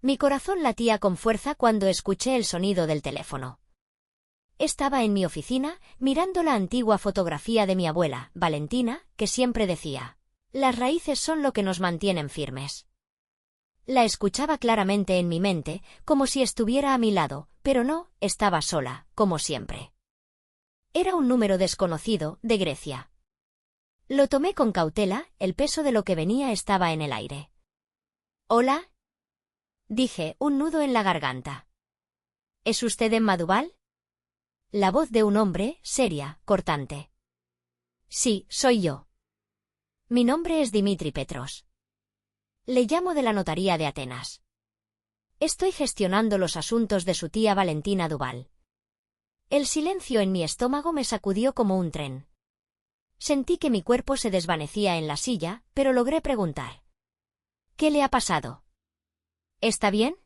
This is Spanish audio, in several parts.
Mi corazón latía con fuerza cuando escuché el sonido del teléfono. Estaba en mi oficina, mirando la antigua fotografía de mi abuela, Valentina, que siempre decía: las raíces son lo que nos mantienen firmes. La escuchaba claramente en mi mente, como si estuviera a mi lado, pero no, estaba sola, como siempre. Era un número desconocido, de Grecia. Lo tomé con cautela, el peso de lo que venía estaba en el aire. «¿Hola?», dije, un nudo en la garganta. «¿Es usted Emma Duval?». La voz de un hombre, seria, cortante. «Sí, soy yo. Mi nombre es Dimitri Petros. Le llamo de la notaría de Atenas. Estoy gestionando los asuntos de su tía Valentina Duval». El silencio en mi estómago me sacudió como un tren. Sentí que mi cuerpo se desvanecía en la silla, pero logré preguntar: «¿Qué le ha pasado? ¿Está bien?».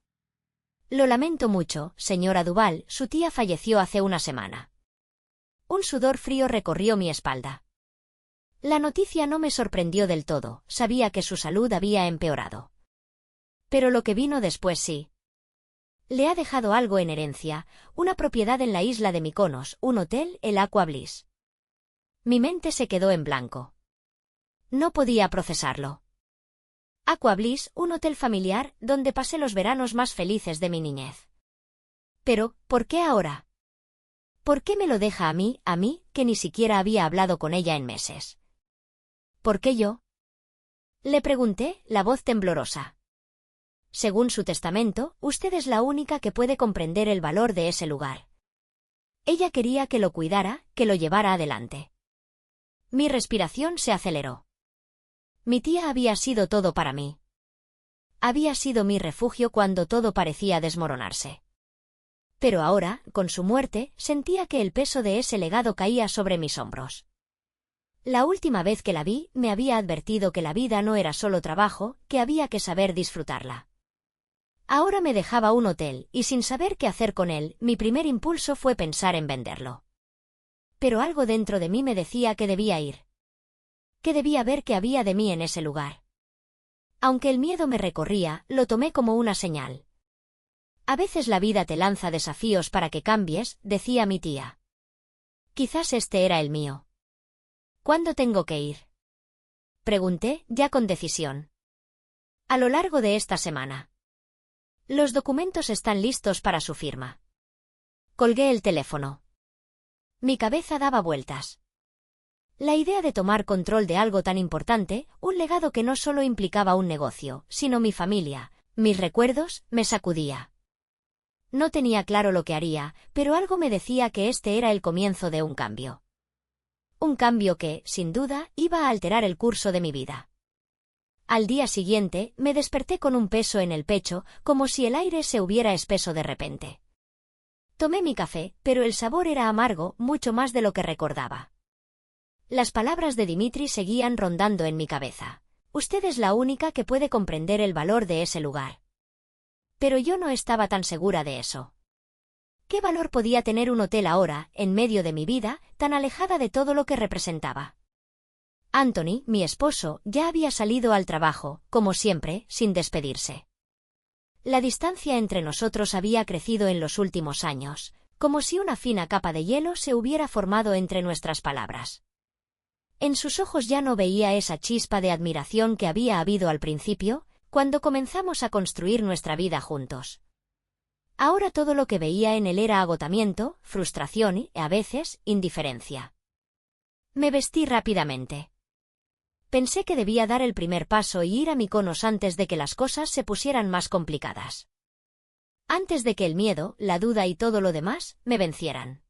«Lo lamento mucho, señora Duval, su tía falleció hace una semana». Un sudor frío recorrió mi espalda. La noticia no me sorprendió del todo, sabía que su salud había empeorado. Pero lo que vino después sí. Le ha dejado algo en herencia, una propiedad en la isla de Mykonos, un hotel, el Aqua Bliss. Mi mente se quedó en blanco. No podía procesarlo. Aqua Bliss, un hotel familiar, donde pasé los veranos más felices de mi niñez. Pero, ¿por qué ahora? ¿Por qué me lo deja a mí, que ni siquiera había hablado con ella en meses? ¿Por qué yo?, le pregunté, la voz temblorosa. Según su testamento, usted es la única que puede comprender el valor de ese lugar. Ella quería que lo cuidara, que lo llevara adelante. Mi respiración se aceleró. Mi tía había sido todo para mí. Había sido mi refugio cuando todo parecía desmoronarse. Pero ahora, con su muerte, sentía que el peso de ese legado caía sobre mis hombros. La última vez que la vi, me había advertido que la vida no era solo trabajo, que había que saber disfrutarla. Ahora me dejaba un hotel, y sin saber qué hacer con él, mi primer impulso fue pensar en venderlo. Pero algo dentro de mí me decía que debía ir. Que debía ver qué había de mí en ese lugar. Aunque el miedo me recorría, lo tomé como una señal. A veces la vida te lanza desafíos para que cambies, decía mi tía. Quizás este era el mío. ¿Cuándo tengo que ir?, pregunté, ya con decisión. A lo largo de esta semana. Los documentos están listos para su firma. Colgué el teléfono. Mi cabeza daba vueltas. La idea de tomar control de algo tan importante, un legado que no solo implicaba un negocio, sino mi familia, mis recuerdos, me sacudía. No tenía claro lo que haría, pero algo me decía que este era el comienzo de un cambio. Un cambio que, sin duda, iba a alterar el curso de mi vida. Al día siguiente, me desperté con un peso en el pecho, como si el aire se hubiera espeso de repente. Tomé mi café, pero el sabor era amargo, mucho más de lo que recordaba. Las palabras de Dimitri seguían rondando en mi cabeza. Usted es la única que puede comprender el valor de ese lugar. Pero yo no estaba tan segura de eso. ¿Qué valor podía tener un hotel ahora, en medio de mi vida, tan alejada de todo lo que representaba? Anthony, mi esposo, ya había salido al trabajo, como siempre, sin despedirse. La distancia entre nosotros había crecido en los últimos años, como si una fina capa de hielo se hubiera formado entre nuestras palabras. En sus ojos ya no veía esa chispa de admiración que había habido al principio, cuando comenzamos a construir nuestra vida juntos. Ahora todo lo que veía en él era agotamiento, frustración y, a veces, indiferencia. Me vestí rápidamente. Pensé que debía dar el primer paso y ir a Mykonos antes de que las cosas se pusieran más complicadas. Antes de que el miedo, la duda y todo lo demás, me vencieran.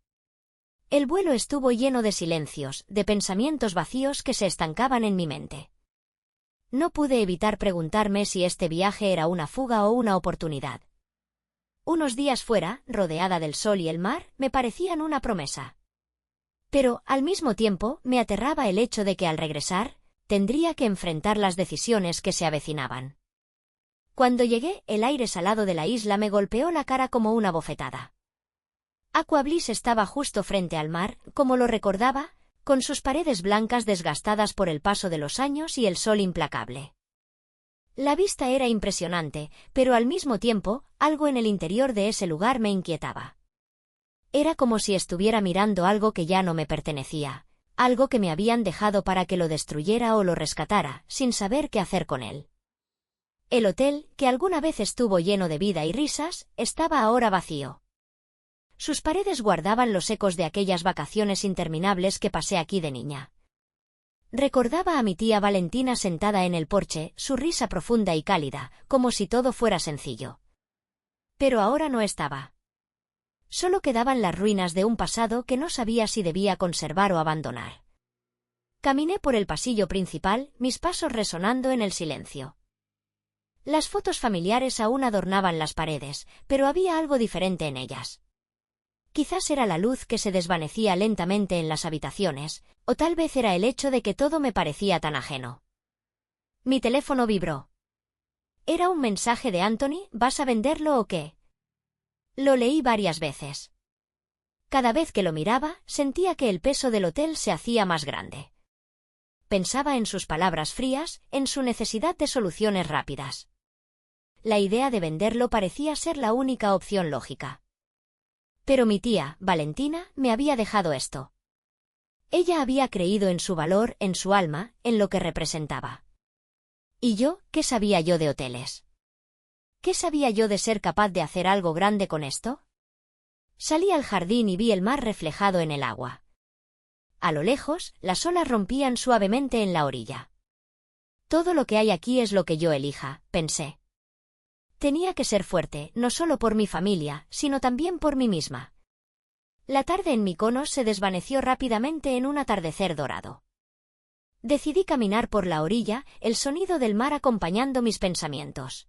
El vuelo estuvo lleno de silencios, de pensamientos vacíos que se estancaban en mi mente. No pude evitar preguntarme si este viaje era una fuga o una oportunidad. Unos días fuera, rodeada del sol y el mar, me parecían una promesa. Pero, al mismo tiempo, me aterraba el hecho de que al regresar, tendría que enfrentar las decisiones que se avecinaban. Cuando llegué, el aire salado de la isla me golpeó la cara como una bofetada. Aqua Bliss estaba justo frente al mar, como lo recordaba, con sus paredes blancas desgastadas por el paso de los años y el sol implacable. La vista era impresionante, pero al mismo tiempo, algo en el interior de ese lugar me inquietaba. Era como si estuviera mirando algo que ya no me pertenecía, algo que me habían dejado para que lo destruyera o lo rescatara, sin saber qué hacer con él. El hotel, que alguna vez estuvo lleno de vida y risas, estaba ahora vacío. Sus paredes guardaban los ecos de aquellas vacaciones interminables que pasé aquí de niña. Recordaba a mi tía Valentina sentada en el porche, su risa profunda y cálida, como si todo fuera sencillo. Pero ahora no estaba. Solo quedaban las ruinas de un pasado que no sabía si debía conservar o abandonar. Caminé por el pasillo principal, mis pasos resonando en el silencio. Las fotos familiares aún adornaban las paredes, pero había algo diferente en ellas. Quizás era la luz que se desvanecía lentamente en las habitaciones, o tal vez era el hecho de que todo me parecía tan ajeno. Mi teléfono vibró. Era un mensaje de Anthony: ¿vas a venderlo o qué? Lo leí varias veces. Cada vez que lo miraba, sentía que el peso del hotel se hacía más grande. Pensaba en sus palabras frías, en su necesidad de soluciones rápidas. La idea de venderlo parecía ser la única opción lógica. Pero mi tía, Valentina, me había dejado esto. Ella había creído en su valor, en su alma, en lo que representaba. ¿Y yo, qué sabía yo de hoteles? ¿Qué sabía yo de ser capaz de hacer algo grande con esto? Salí al jardín y vi el mar reflejado en el agua. A lo lejos, las olas rompían suavemente en la orilla. Todo lo que hay aquí es lo que yo elija, pensé. Tenía que ser fuerte, no solo por mi familia, sino también por mí misma. La tarde en Mykonos se desvaneció rápidamente en un atardecer dorado. Decidí caminar por la orilla, el sonido del mar acompañando mis pensamientos.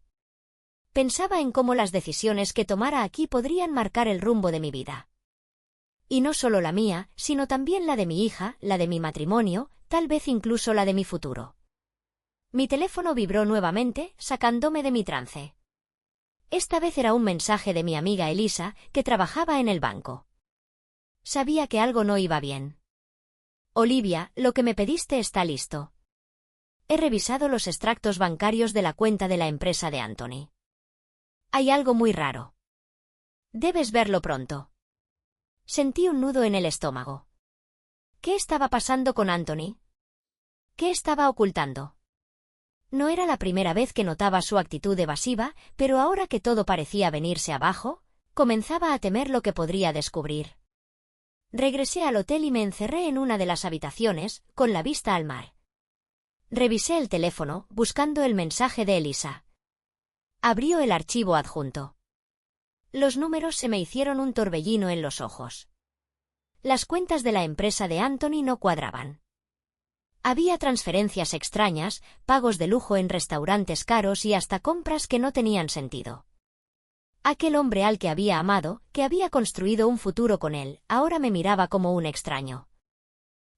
Pensaba en cómo las decisiones que tomara aquí podrían marcar el rumbo de mi vida. Y no solo la mía, sino también la de mi hija, la de mi matrimonio, tal vez incluso la de mi futuro. Mi teléfono vibró nuevamente, sacándome de mi trance. Esta vez era un mensaje de mi amiga Elisa, que trabajaba en el banco. Sabía que algo no iba bien. Olivia, lo que me pediste está listo. He revisado los extractos bancarios de la cuenta de la empresa de Anthony. Hay algo muy raro. Debes verlo pronto. Sentí un nudo en el estómago. ¿Qué estaba pasando con Anthony? ¿Qué estaba ocultando? No era la primera vez que notaba su actitud evasiva, pero ahora que todo parecía venirse abajo, comenzaba a temer lo que podría descubrir. Regresé al hotel y me encerré en una de las habitaciones, con la vista al mar. Revisé el teléfono, buscando el mensaje de Elisa. Abrió el archivo adjunto. Los números se me hicieron un torbellino en los ojos. Las cuentas de la empresa de Anthony no cuadraban. Había transferencias extrañas, pagos de lujo en restaurantes caros y hasta compras que no tenían sentido. Aquel hombre al que había amado, que había construido un futuro con él, ahora me miraba como un extraño.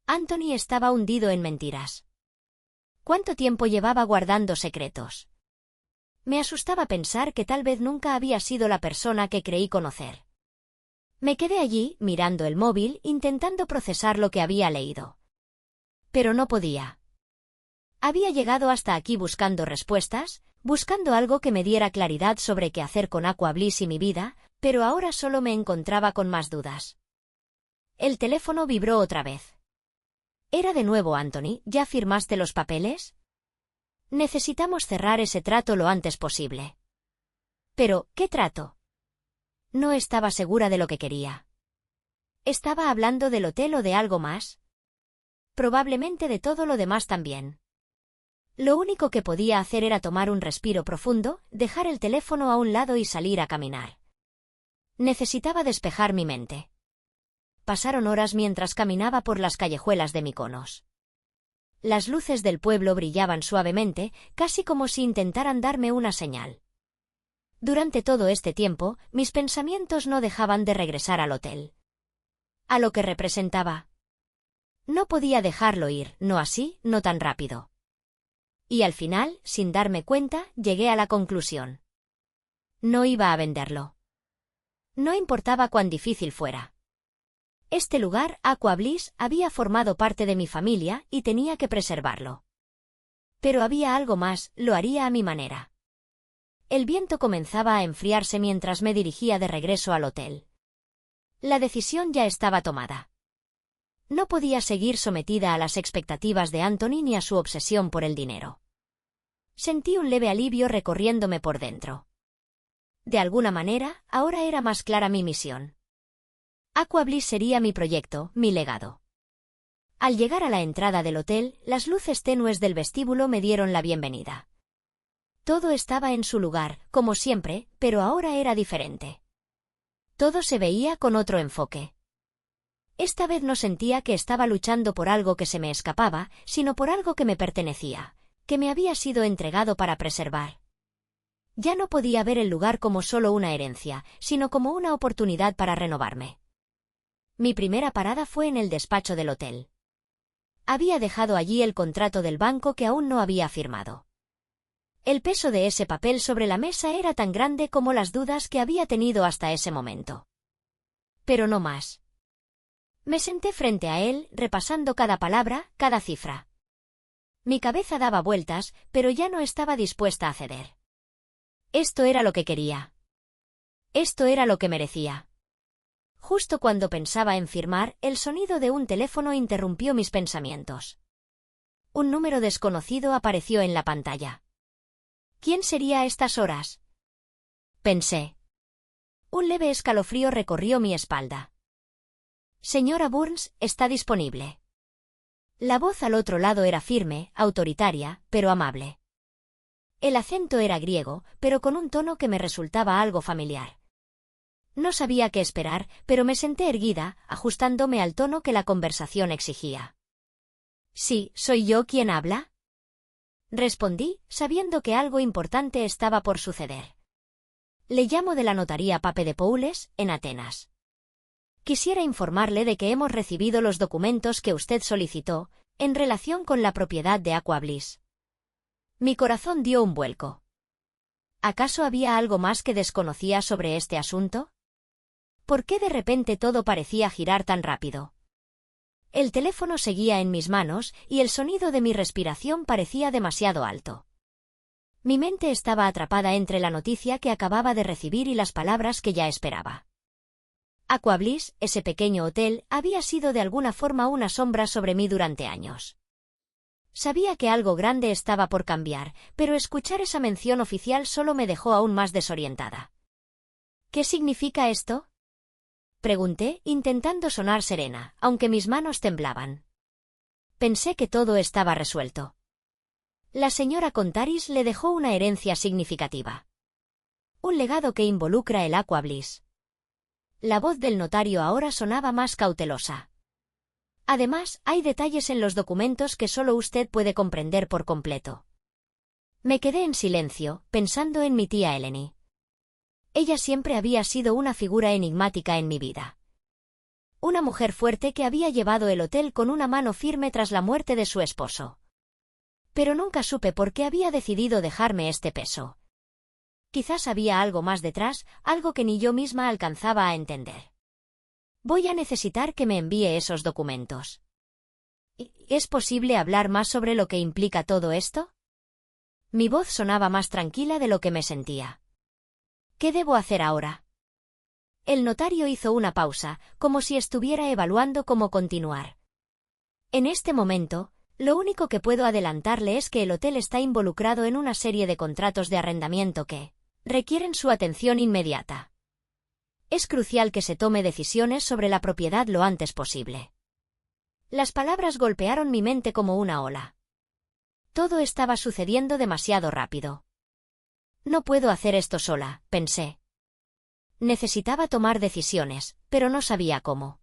Anthony estaba hundido en mentiras. ¿Cuánto tiempo llevaba guardando secretos? Me asustaba pensar que tal vez nunca había sido la persona que creí conocer. Me quedé allí, mirando el móvil, intentando procesar lo que había leído. Pero no podía. Había llegado hasta aquí buscando respuestas, buscando algo que me diera claridad sobre qué hacer con Aqua Bliss y mi vida, pero ahora solo me encontraba con más dudas. El teléfono vibró otra vez. Era de nuevo Anthony: ¿ya firmaste los papeles? Necesitamos cerrar ese trato lo antes posible. Pero, ¿qué trato? No estaba segura de lo que quería. ¿Estaba hablando del hotel o de algo más? Probablemente de todo lo demás también. Lo único que podía hacer era tomar un respiro profundo, dejar el teléfono a un lado y salir a caminar. Necesitaba despejar mi mente. Pasaron horas mientras caminaba por las callejuelas de Mykonos. Las luces del pueblo brillaban suavemente, casi como si intentaran darme una señal. Durante todo este tiempo, mis pensamientos no dejaban de regresar al hotel. A lo que representaba. No podía dejarlo ir, no así, no tan rápido. Y al final, sin darme cuenta, llegué a la conclusión. No iba a venderlo. No importaba cuán difícil fuera. Este lugar, Aqua Bliss, había formado parte de mi familia y tenía que preservarlo. Pero había algo más, lo haría a mi manera. El viento comenzaba a enfriarse mientras me dirigía de regreso al hotel. La decisión ya estaba tomada. No podía seguir sometida a las expectativas de Anthony ni a su obsesión por el dinero. Sentí un leve alivio recorriéndome por dentro. De alguna manera, ahora era más clara mi misión. Aquabliss sería mi proyecto, mi legado. Al llegar a la entrada del hotel, las luces tenues del vestíbulo me dieron la bienvenida. Todo estaba en su lugar, como siempre, pero ahora era diferente. Todo se veía con otro enfoque. Esta vez no sentía que estaba luchando por algo que se me escapaba, sino por algo que me pertenecía, que me había sido entregado para preservar. Ya no podía ver el lugar como solo una herencia, sino como una oportunidad para renovarme. Mi primera parada fue en el despacho del hotel. Había dejado allí el contrato del banco que aún no había firmado. El peso de ese papel sobre la mesa era tan grande como las dudas que había tenido hasta ese momento. Pero no más. Me senté frente a él, repasando cada palabra, cada cifra. Mi cabeza daba vueltas, pero ya no estaba dispuesta a ceder. Esto era lo que quería. Esto era lo que merecía. Justo cuando pensaba en firmar, el sonido de un teléfono interrumpió mis pensamientos. Un número desconocido apareció en la pantalla. ¿Quién sería a estas horas? Pensé. Un leve escalofrío recorrió mi espalda. Señora Burns, está disponible. La voz al otro lado era firme, autoritaria, pero amable. El acento era griego, pero con un tono que me resultaba algo familiar. No sabía qué esperar, pero me senté erguida, ajustándome al tono que la conversación exigía. Sí, ¿soy yo quien habla? Respondí, sabiendo que algo importante estaba por suceder. Le llamo de la notaría Pape de Poules, en Atenas. Quisiera informarle de que hemos recibido los documentos que usted solicitó, en relación con la propiedad de Aquabliss. Mi corazón dio un vuelco. ¿Acaso había algo más que desconocía sobre este asunto? ¿Por qué de repente todo parecía girar tan rápido? El teléfono seguía en mis manos y el sonido de mi respiración parecía demasiado alto. Mi mente estaba atrapada entre la noticia que acababa de recibir y las palabras que ya esperaba. Aquabliss, ese pequeño hotel, había sido de alguna forma una sombra sobre mí durante años. Sabía que algo grande estaba por cambiar, pero escuchar esa mención oficial solo me dejó aún más desorientada. ¿Qué significa esto? Pregunté, intentando sonar serena, aunque mis manos temblaban. Pensé que todo estaba resuelto. La señora Contaris le dejó una herencia significativa. Un legado que involucra el Aquabliss. La voz del notario ahora sonaba más cautelosa. Además, hay detalles en los documentos que solo usted puede comprender por completo. Me quedé en silencio, pensando en mi tía Eleni. Ella siempre había sido una figura enigmática en mi vida. Una mujer fuerte que había llevado el hotel con una mano firme tras la muerte de su esposo. Pero nunca supe por qué había decidido dejarme este peso. Quizás había algo más detrás, algo que ni yo misma alcanzaba a entender. Voy a necesitar que me envíe esos documentos. ¿Es posible hablar más sobre lo que implica todo esto? Mi voz sonaba más tranquila de lo que me sentía. ¿Qué debo hacer ahora? El notario hizo una pausa, como si estuviera evaluando cómo continuar. En este momento, lo único que puedo adelantarle es que el hotel está involucrado en una serie de contratos de arrendamiento que requieren su atención inmediata. Es crucial que se tome decisiones sobre la propiedad lo antes posible. Las palabras golpearon mi mente como una ola. Todo estaba sucediendo demasiado rápido. No puedo hacer esto sola, pensé. Necesitaba tomar decisiones, pero no sabía cómo.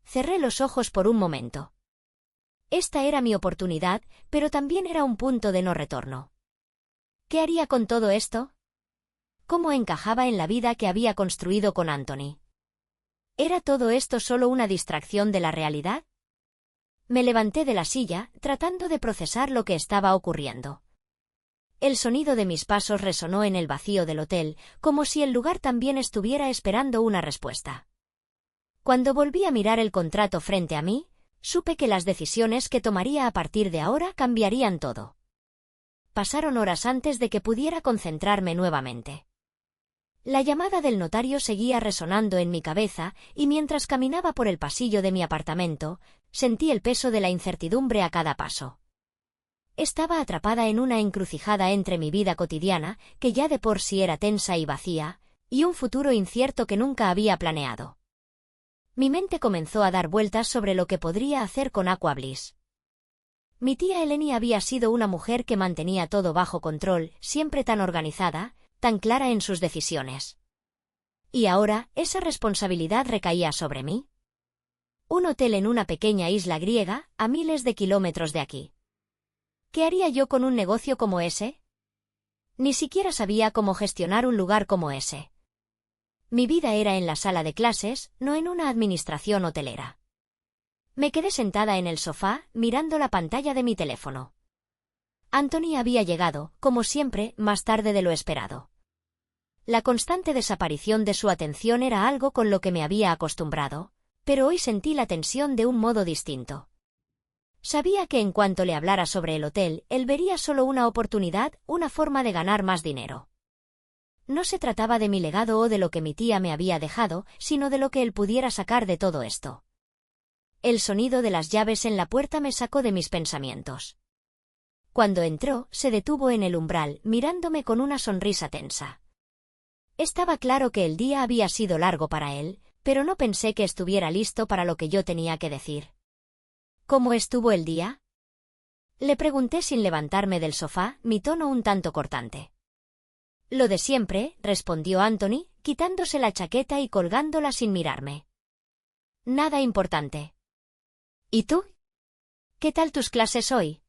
Cerré los ojos por un momento. Esta era mi oportunidad, pero también era un punto de no retorno. ¿Qué haría con todo esto? ¿Cómo encajaba en la vida que había construido con Anthony? ¿Era todo esto solo una distracción de la realidad? Me levanté de la silla, tratando de procesar lo que estaba ocurriendo. El sonido de mis pasos resonó en el vacío del hotel, como si el lugar también estuviera esperando una respuesta. Cuando volví a mirar el contrato frente a mí, supe que las decisiones que tomaría a partir de ahora cambiarían todo. Pasaron horas antes de que pudiera concentrarme nuevamente. La llamada del notario seguía resonando en mi cabeza, y mientras caminaba por el pasillo de mi apartamento, sentí el peso de la incertidumbre a cada paso. Estaba atrapada en una encrucijada entre mi vida cotidiana, que ya de por sí era tensa y vacía, y un futuro incierto que nunca había planeado. Mi mente comenzó a dar vueltas sobre lo que podría hacer con Aqua Bliss. Mi tía Eleni había sido una mujer que mantenía todo bajo control, siempre tan organizada, tan clara en sus decisiones. Y ahora, esa responsabilidad recaía sobre mí. Un hotel en una pequeña isla griega, a miles de kilómetros de aquí. ¿Qué haría yo con un negocio como ese? Ni siquiera sabía cómo gestionar un lugar como ese. Mi vida era en la sala de clases, no en una administración hotelera. Me quedé sentada en el sofá, mirando la pantalla de mi teléfono. Anthony había llegado, como siempre, más tarde de lo esperado. La constante desaparición de su atención era algo con lo que me había acostumbrado, pero hoy sentí la tensión de un modo distinto. Sabía que en cuanto le hablara sobre el hotel, él vería solo una oportunidad, una forma de ganar más dinero. No se trataba de mi legado o de lo que mi tía me había dejado, sino de lo que él pudiera sacar de todo esto. El sonido de las llaves en la puerta me sacó de mis pensamientos. Cuando entró, se detuvo en el umbral, mirándome con una sonrisa tensa. Estaba claro que el día había sido largo para él, pero no pensé que estuviera listo para lo que yo tenía que decir. ¿Cómo estuvo el día? Le pregunté sin levantarme del sofá, mi tono un tanto cortante. Lo de siempre, respondió Anthony, quitándose la chaqueta y colgándola sin mirarme. Nada importante. ¿Y tú? ¿Qué tal tus clases hoy?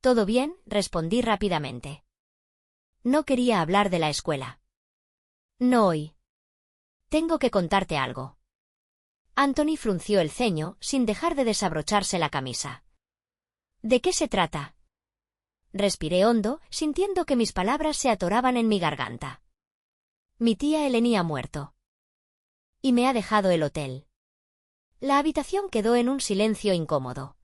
Todo bien, respondí rápidamente. No quería hablar de la escuela. No hoy. Tengo que contarte algo. Anthony frunció el ceño, sin dejar de desabrocharse la camisa. ¿De qué se trata? Respiré hondo, sintiendo que mis palabras se atoraban en mi garganta. Mi tía Eleni ha muerto. Y me ha dejado el hotel. La habitación quedó en un silencio incómodo.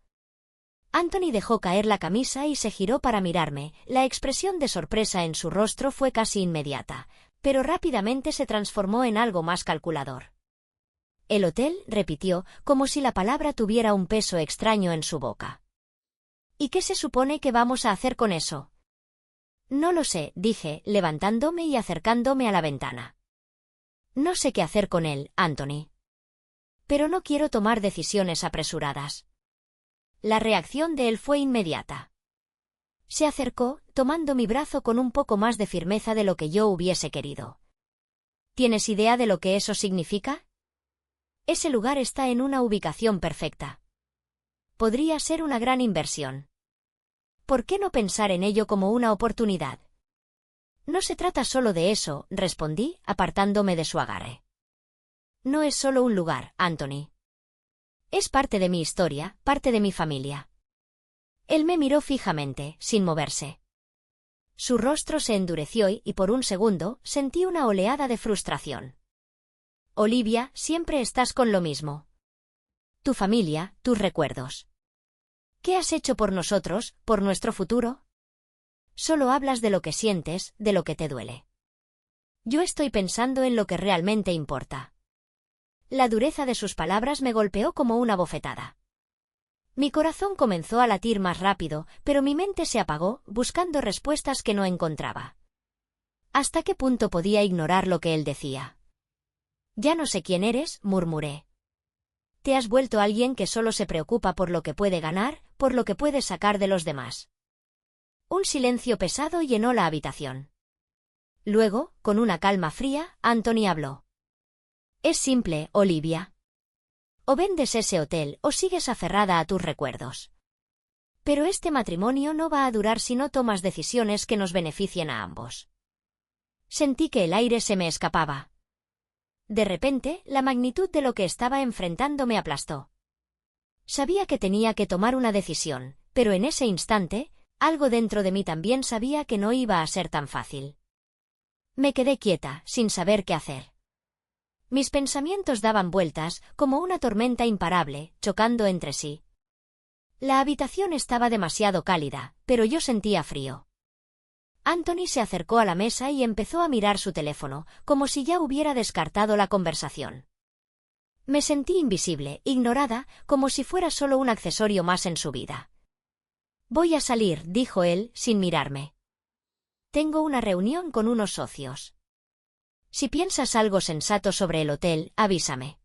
Anthony dejó caer la camisa y se giró para mirarme. La expresión de sorpresa en su rostro fue casi inmediata, pero rápidamente se transformó en algo más calculador. El hotel, repitió, como si la palabra tuviera un peso extraño en su boca. ¿Y qué se supone que vamos a hacer con eso? No lo sé, dije, levantándome y acercándome a la ventana. No sé qué hacer con él, Anthony. Pero no quiero tomar decisiones apresuradas. La reacción de él fue inmediata. Se acercó, tomando mi brazo con un poco más de firmeza de lo que yo hubiese querido. ¿Tienes idea de lo que eso significa? Ese lugar está en una ubicación perfecta. Podría ser una gran inversión. ¿Por qué no pensar en ello como una oportunidad? No se trata solo de eso, respondí, apartándome de su agarre. No es solo un lugar, Anthony. Es parte de mi historia, parte de mi familia. Él me miró fijamente, sin moverse. Su rostro se endureció y por un segundo, sentí una oleada de frustración. Olivia, siempre estás con lo mismo. Tu familia, tus recuerdos. ¿Qué has hecho por nosotros, por nuestro futuro? Solo hablas de lo que sientes, de lo que te duele. Yo estoy pensando en lo que realmente importa. La dureza de sus palabras me golpeó como una bofetada. Mi corazón comenzó a latir más rápido, pero mi mente se apagó, buscando respuestas que no encontraba. ¿Hasta qué punto podía ignorar lo que él decía? Ya no sé quién eres, murmuré. Te has vuelto alguien que solo se preocupa por lo que puede ganar, por lo que puede sacar de los demás. Un silencio pesado llenó la habitación. Luego, con una calma fría, Anthony habló. Es simple, Olivia. O vendes ese hotel o sigues aferrada a tus recuerdos. Pero este matrimonio no va a durar si no tomas decisiones que nos beneficien a ambos. Sentí que el aire se me escapaba. De repente, la magnitud de lo que estaba enfrentando me aplastó. Sabía que tenía que tomar una decisión, pero en ese instante, algo dentro de mí también sabía que no iba a ser tan fácil. Me quedé quieta, sin saber qué hacer. Mis pensamientos daban vueltas, como una tormenta imparable, chocando entre sí. La habitación estaba demasiado cálida, pero yo sentía frío. Anthony se acercó a la mesa y empezó a mirar su teléfono, como si ya hubiera descartado la conversación. Me sentí invisible, ignorada, como si fuera solo un accesorio más en su vida. Voy a salir, dijo él, sin mirarme. Tengo una reunión con unos socios. Si piensas algo sensato sobre el hotel, avísame.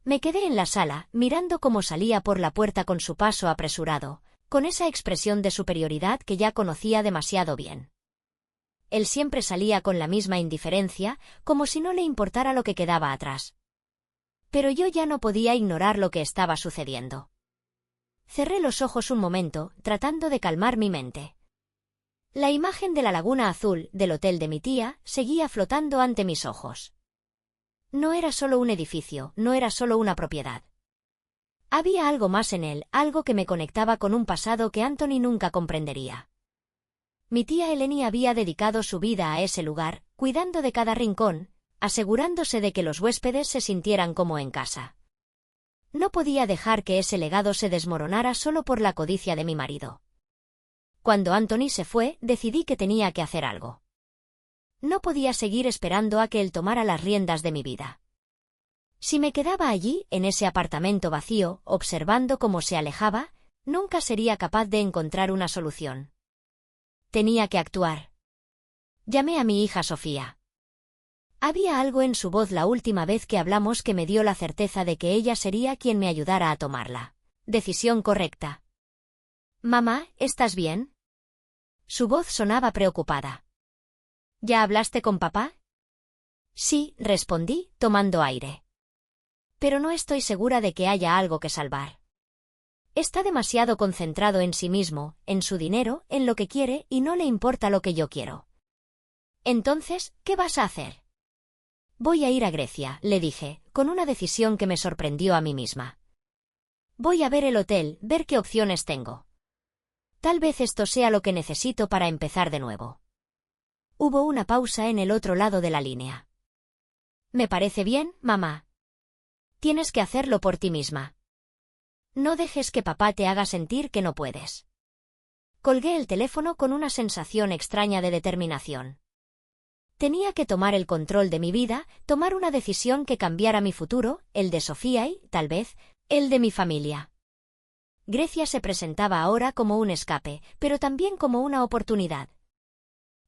Me quedé en la sala, mirando cómo salía por la puerta con su paso apresurado, con esa expresión de superioridad que ya conocía demasiado bien. Él siempre salía con la misma indiferencia, como si no le importara lo que quedaba atrás. Pero yo ya no podía ignorar lo que estaba sucediendo. Cerré los ojos un momento, tratando de calmar mi mente. La imagen de la laguna azul, del hotel de mi tía, seguía flotando ante mis ojos. No era solo un edificio, no era solo una propiedad. Había algo más en él, algo que me conectaba con un pasado que Anthony nunca comprendería. Mi tía Eleni había dedicado su vida a ese lugar, cuidando de cada rincón, asegurándose de que los huéspedes se sintieran como en casa. No podía dejar que ese legado se desmoronara solo por la codicia de mi marido. Cuando Anthony se fue, decidí que tenía que hacer algo. No podía seguir esperando a que él tomara las riendas de mi vida. Si me quedaba allí, en ese apartamento vacío, observando cómo se alejaba, nunca sería capaz de encontrar una solución. Tenía que actuar. Llamé a mi hija Sofía. Había algo en su voz la última vez que hablamos que me dio la certeza de que ella sería quien me ayudara a tomar la decisión correcta. «Mamá, ¿estás bien?» Su voz sonaba preocupada. «¿Ya hablaste con papá?» «Sí», respondí, tomando aire. «Pero no estoy segura de que haya algo que salvar. Está demasiado concentrado en sí mismo, en su dinero, en lo que quiere y no le importa lo que yo quiero». «Entonces, ¿qué vas a hacer?» «Voy a ir a Grecia», le dije, con una decisión que me sorprendió a mí misma. «Voy a ver el hotel, ver qué opciones tengo. Tal vez esto sea lo que necesito para empezar de nuevo». Hubo una pausa en el otro lado de la línea. «Me parece bien, mamá. Tienes que hacerlo por ti misma. No dejes que papá te haga sentir que no puedes». Colgué el teléfono con una sensación extraña de determinación. Tenía que tomar el control de mi vida, tomar una decisión que cambiara mi futuro, el de Sofía y, tal vez, el de mi familia. Grecia se presentaba ahora como un escape, pero también como una oportunidad.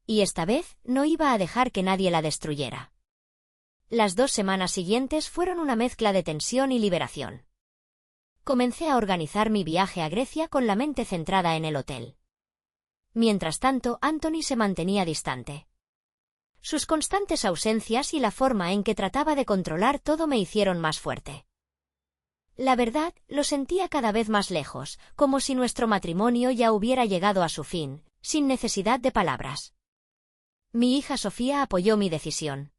Y esta vez no iba a dejar que nadie la destruyera. Las 2 semanas siguientes fueron una mezcla de tensión y liberación. Comencé a organizar mi viaje a Grecia con la mente centrada en el hotel. Mientras tanto, Anthony se mantenía distante. Sus constantes ausencias y la forma en que trataba de controlar todo me hicieron más fuerte. La verdad, lo sentía cada vez más lejos, como si nuestro matrimonio ya hubiera llegado a su fin, sin necesidad de palabras. Mi hija Sofía apoyó mi decisión.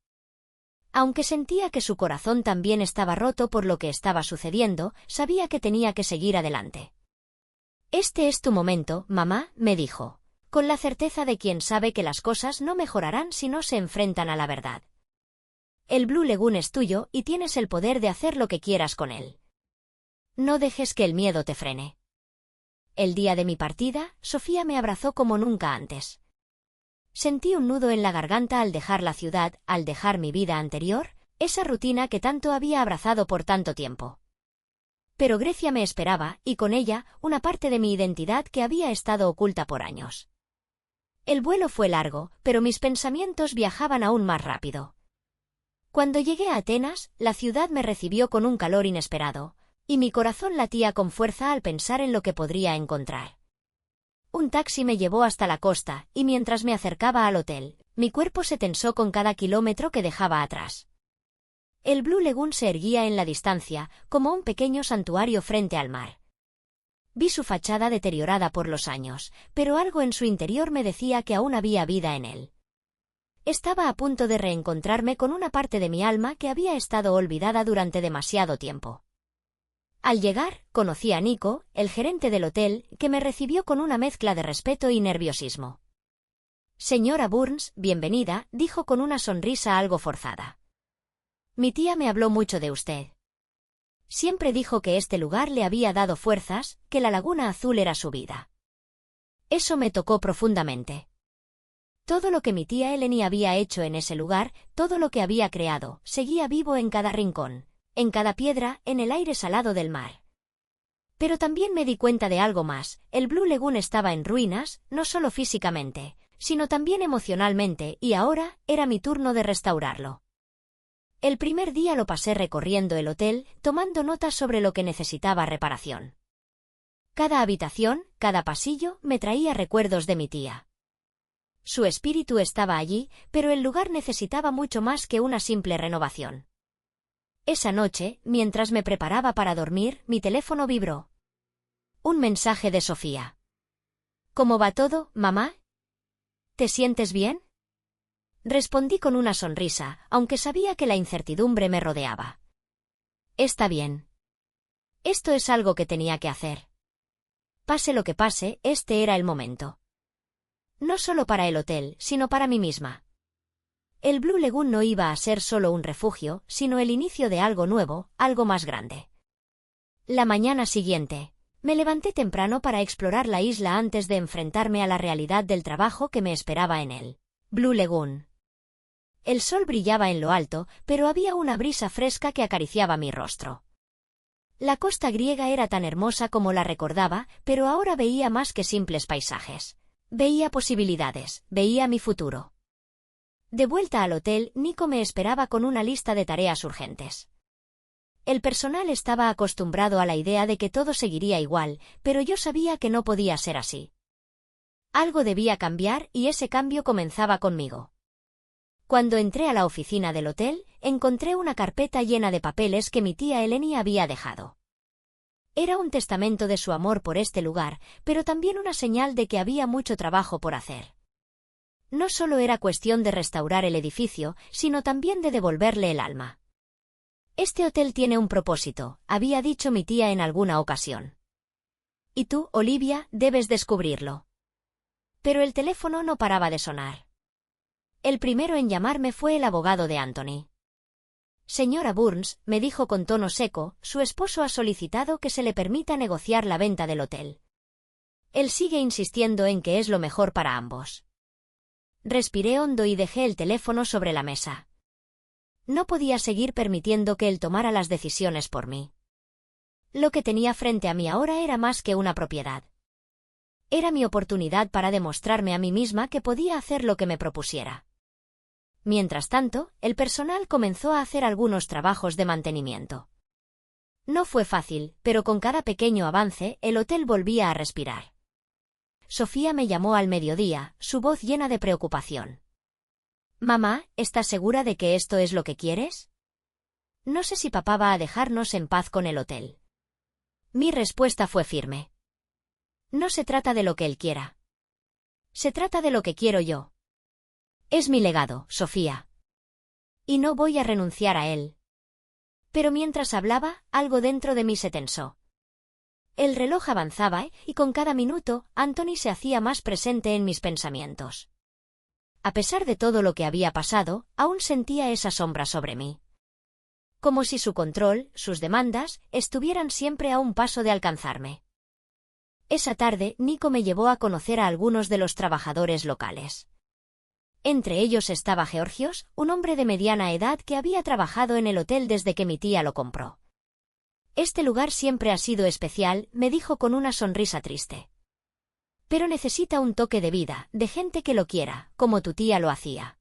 Aunque sentía que su corazón también estaba roto por lo que estaba sucediendo, sabía que tenía que seguir adelante. «Este es tu momento, mamá», me dijo, con la certeza de quien sabe que las cosas no mejorarán si no se enfrentan a la verdad. «El Blue Lagoon es tuyo y tienes el poder de hacer lo que quieras con él. No dejes que el miedo te frene». El día de mi partida, Sofía me abrazó como nunca antes. Sentí un nudo en la garganta al dejar la ciudad, al dejar mi vida anterior, esa rutina que tanto había abrazado por tanto tiempo. Pero Grecia me esperaba, y con ella, una parte de mi identidad que había estado oculta por años. El vuelo fue largo, pero mis pensamientos viajaban aún más rápido. Cuando llegué a Atenas, la ciudad me recibió con un calor inesperado, y mi corazón latía con fuerza al pensar en lo que podría encontrar. Un taxi me llevó hasta la costa, y mientras me acercaba al hotel, mi cuerpo se tensó con cada kilómetro que dejaba atrás. El Blue Lagoon se erguía en la distancia, como un pequeño santuario frente al mar. Vi su fachada deteriorada por los años, pero algo en su interior me decía que aún había vida en él. Estaba a punto de reencontrarme con una parte de mi alma que había estado olvidada durante demasiado tiempo. Al llegar, conocí a Nico, el gerente del hotel, que me recibió con una mezcla de respeto y nerviosismo. «Señora Burns, bienvenida», dijo con una sonrisa algo forzada. «Mi tía me habló mucho de usted. Siempre dijo que este lugar le había dado fuerzas, que la Laguna Azul era su vida». Eso me tocó profundamente. Todo lo que mi tía Eleni había hecho en ese lugar, todo lo que había creado, seguía vivo en cada rincón, en cada piedra, en el aire salado del mar. Pero también me di cuenta de algo más: el Blue Lagoon estaba en ruinas, no solo físicamente, sino también emocionalmente, y ahora era mi turno de restaurarlo. El primer día lo pasé recorriendo el hotel, tomando notas sobre lo que necesitaba reparación. Cada habitación, cada pasillo, me traía recuerdos de mi tía. Su espíritu estaba allí, pero el lugar necesitaba mucho más que una simple renovación. Esa noche, mientras me preparaba para dormir, mi teléfono vibró. Un mensaje de Sofía. ¿Cómo va todo, mamá? ¿Te sientes bien? Respondí con una sonrisa, aunque sabía que la incertidumbre me rodeaba. Está bien. Esto es algo que tenía que hacer. Pase lo que pase, este era el momento. No solo para el hotel, sino para mí misma. El Blue Lagoon no iba a ser solo un refugio, sino el inicio de algo nuevo, algo más grande. La mañana siguiente, me levanté temprano para explorar la isla antes de enfrentarme a la realidad del trabajo que me esperaba en el Blue Lagoon. El sol brillaba en lo alto, pero había una brisa fresca que acariciaba mi rostro. La costa griega era tan hermosa como la recordaba, pero ahora veía más que simples paisajes. Veía posibilidades, veía mi futuro. De vuelta al hotel, Nico me esperaba con una lista de tareas urgentes. El personal estaba acostumbrado a la idea de que todo seguiría igual, pero yo sabía que no podía ser así. Algo debía cambiar y ese cambio comenzaba conmigo. Cuando entré a la oficina del hotel, encontré una carpeta llena de papeles que mi tía Eleni había dejado. Era un testamento de su amor por este lugar, pero también una señal de que había mucho trabajo por hacer. No solo era cuestión de restaurar el edificio, sino también de devolverle el alma. Este hotel tiene un propósito, había dicho mi tía en alguna ocasión. Y tú, Olivia, debes descubrirlo. Pero el teléfono no paraba de sonar. El primero en llamarme fue el abogado de Anthony. Señora Burns, me dijo con tono seco, su esposo ha solicitado que se le permita negociar la venta del hotel. Él sigue insistiendo en que es lo mejor para ambos. Respiré hondo y dejé el teléfono sobre la mesa. No podía seguir permitiendo que él tomara las decisiones por mí. Lo que tenía frente a mí ahora era más que una propiedad. Era mi oportunidad para demostrarme a mí misma que podía hacer lo que me propusiera. Mientras tanto, el personal comenzó a hacer algunos trabajos de mantenimiento. No fue fácil, pero con cada pequeño avance, el hotel volvía a respirar. Sofía me llamó al mediodía, su voz llena de preocupación. «Mamá, ¿estás segura de que esto es lo que quieres? No sé si papá va a dejarnos en paz con el hotel». Mi respuesta fue firme. No se trata de lo que él quiera. Se trata de lo que quiero yo. Es mi legado, Sofía. Y no voy a renunciar a él. Pero mientras hablaba, algo dentro de mí se tensó. El reloj avanzaba y con cada minuto, Anthony se hacía más presente en mis pensamientos. A pesar de todo lo que había pasado, aún sentía esa sombra sobre mí. Como si su control, sus demandas, estuvieran siempre a un paso de alcanzarme. Esa tarde, Nico me llevó a conocer a algunos de los trabajadores locales. Entre ellos estaba Georgios, un hombre de mediana edad que había trabajado en el hotel desde que mi tía lo compró. Este lugar siempre ha sido especial, me dijo con una sonrisa triste. Pero necesita un toque de vida, de gente que lo quiera, como tu tía lo hacía.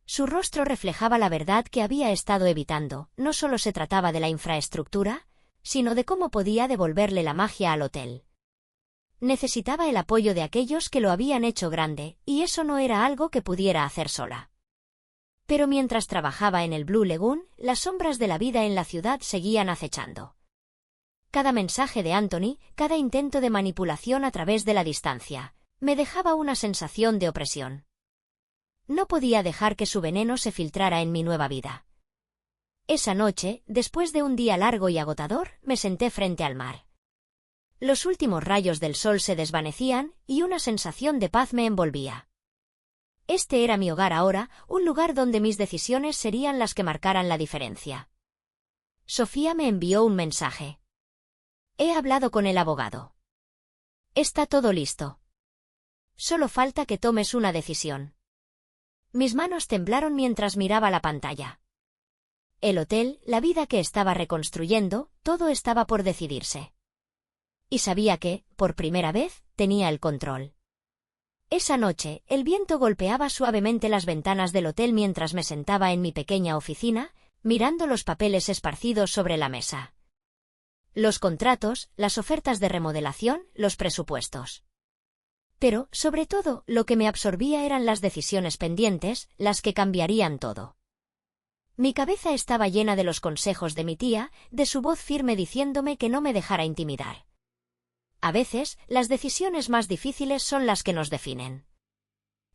Su rostro reflejaba la verdad que había estado evitando, no solo se trataba de la infraestructura, sino de cómo podía devolverle la magia al hotel. Necesitaba el apoyo de aquellos que lo habían hecho grande, y eso no era algo que pudiera hacer sola. Pero mientras trabajaba en el Blue Lagoon, las sombras de la vida en la ciudad seguían acechando. Cada mensaje de Anthony, cada intento de manipulación a través de la distancia, me dejaba una sensación de opresión. No podía dejar que su veneno se filtrara en mi nueva vida. Esa noche, después de un día largo y agotador, me senté frente al mar. Los últimos rayos del sol se desvanecían, y una sensación de paz me envolvía. Este era mi hogar ahora, un lugar donde mis decisiones serían las que marcaran la diferencia. Sofía me envió un mensaje. He hablado con el abogado. Está todo listo. Solo falta que tomes una decisión. Mis manos temblaron mientras miraba la pantalla. El hotel, la vida que estaba reconstruyendo, todo estaba por decidirse. Y sabía que, por primera vez, tenía el control. Esa noche, el viento golpeaba suavemente las ventanas del hotel mientras me sentaba en mi pequeña oficina, mirando los papeles esparcidos sobre la mesa. Los contratos, las ofertas de remodelación, los presupuestos. Pero, sobre todo, lo que me absorbía eran las decisiones pendientes, las que cambiarían todo. Mi cabeza estaba llena de los consejos de mi tía, de su voz firme diciéndome que no me dejara intimidar. A veces, las decisiones más difíciles son las que nos definen.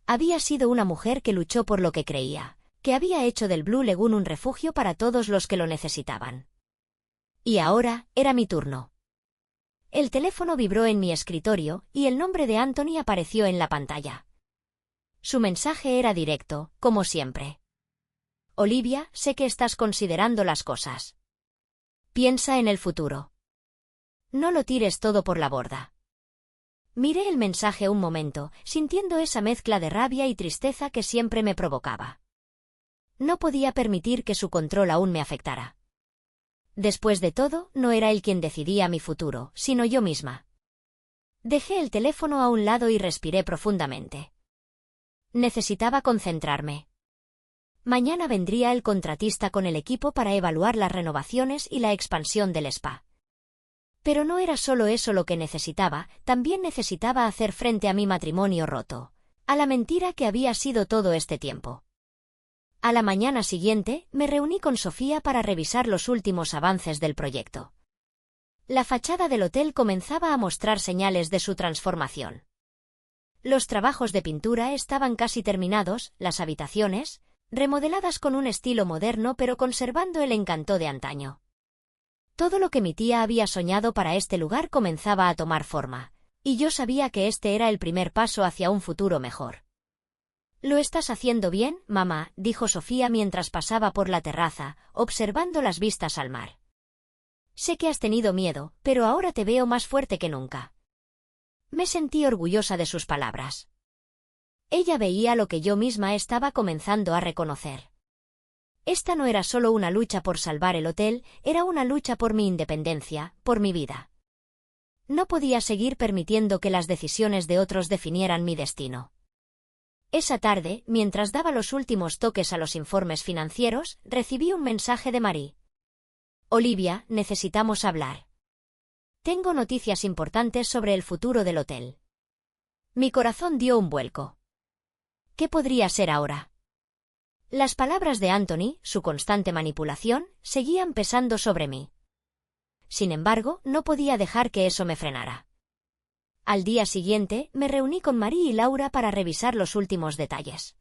Había sido una mujer que luchó por lo que creía, que había hecho del Blue Lagoon un refugio para todos los que lo necesitaban. Y ahora, era mi turno. El teléfono vibró en mi escritorio, y el nombre de Anthony apareció en la pantalla. Su mensaje era directo, como siempre. Olivia, sé que estás considerando las cosas. Piensa en el futuro. No lo tires todo por la borda. Miré el mensaje un momento, sintiendo esa mezcla de rabia y tristeza que siempre me provocaba. No podía permitir que su control aún me afectara. Después de todo, no era él quien decidía mi futuro, sino yo misma. Dejé el teléfono a un lado y respiré profundamente. Necesitaba concentrarme. Mañana vendría el contratista con el equipo para evaluar las renovaciones y la expansión del spa. Pero no era solo eso lo que necesitaba, también necesitaba hacer frente a mi matrimonio roto, a la mentira que había sido todo este tiempo. A la mañana siguiente, me reuní con Sofía para revisar los últimos avances del proyecto. La fachada del hotel comenzaba a mostrar señales de su transformación. Los trabajos de pintura estaban casi terminados, las habitaciones, remodeladas con un estilo moderno pero conservando el encanto de antaño. Todo lo que mi tía había soñado para este lugar comenzaba a tomar forma, y yo sabía que este era el primer paso hacia un futuro mejor. «Lo estás haciendo bien, mamá», dijo Sofía mientras pasaba por la terraza, observando las vistas al mar. «Sé que has tenido miedo, pero ahora te veo más fuerte que nunca». Me sentí orgullosa de sus palabras. Ella veía lo que yo misma estaba comenzando a reconocer. Esta no era solo una lucha por salvar el hotel, era una lucha por mi independencia, por mi vida. No podía seguir permitiendo que las decisiones de otros definieran mi destino. Esa tarde, mientras daba los últimos toques a los informes financieros, recibí un mensaje de Marie. «Olivia, necesitamos hablar. Tengo noticias importantes sobre el futuro del hotel». Mi corazón dio un vuelco. ¿Qué podría ser ahora? Las palabras de Anthony, su constante manipulación, seguían pesando sobre mí. Sin embargo, no podía dejar que eso me frenara. Al día siguiente, me reuní con Marie y Laura para revisar los últimos detalles.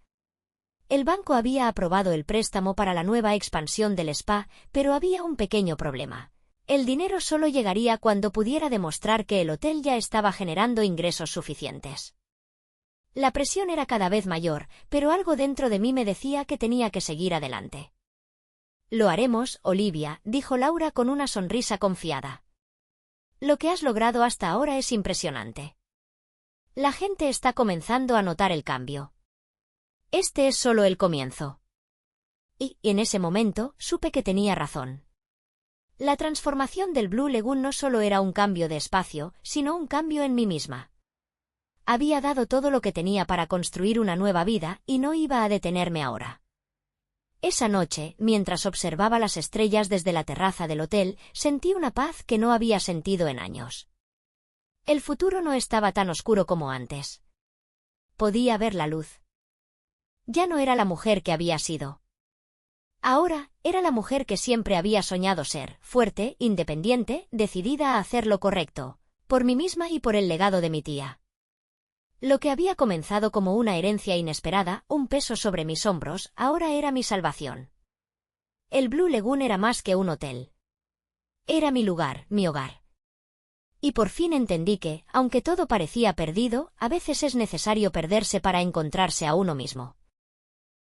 El banco había aprobado el préstamo para la nueva expansión del spa, pero había un pequeño problema. El dinero solo llegaría cuando pudiera demostrar que el hotel ya estaba generando ingresos suficientes. La presión era cada vez mayor, pero algo dentro de mí me decía que tenía que seguir adelante. «Lo haremos, Olivia», dijo Laura con una sonrisa confiada. «Lo que has logrado hasta ahora es impresionante. La gente está comenzando a notar el cambio. Este es solo el comienzo». Y, en ese momento, supe que tenía razón. La transformación del Blue Lagoon no solo era un cambio de espacio, sino un cambio en mí misma. Había dado todo lo que tenía para construir una nueva vida y no iba a detenerme ahora. Esa noche, mientras observaba las estrellas desde la terraza del hotel, sentí una paz que no había sentido en años. El futuro no estaba tan oscuro como antes. Podía ver la luz. Ya no era la mujer que había sido. Ahora, era la mujer que siempre había soñado ser, fuerte, independiente, decidida a hacer lo correcto, por mí misma y por el legado de mi tía. Lo que había comenzado como una herencia inesperada, un peso sobre mis hombros, ahora era mi salvación. El Blue Lagoon era más que un hotel. Era mi lugar, mi hogar. Y por fin entendí que, aunque todo parecía perdido, a veces es necesario perderse para encontrarse a uno mismo.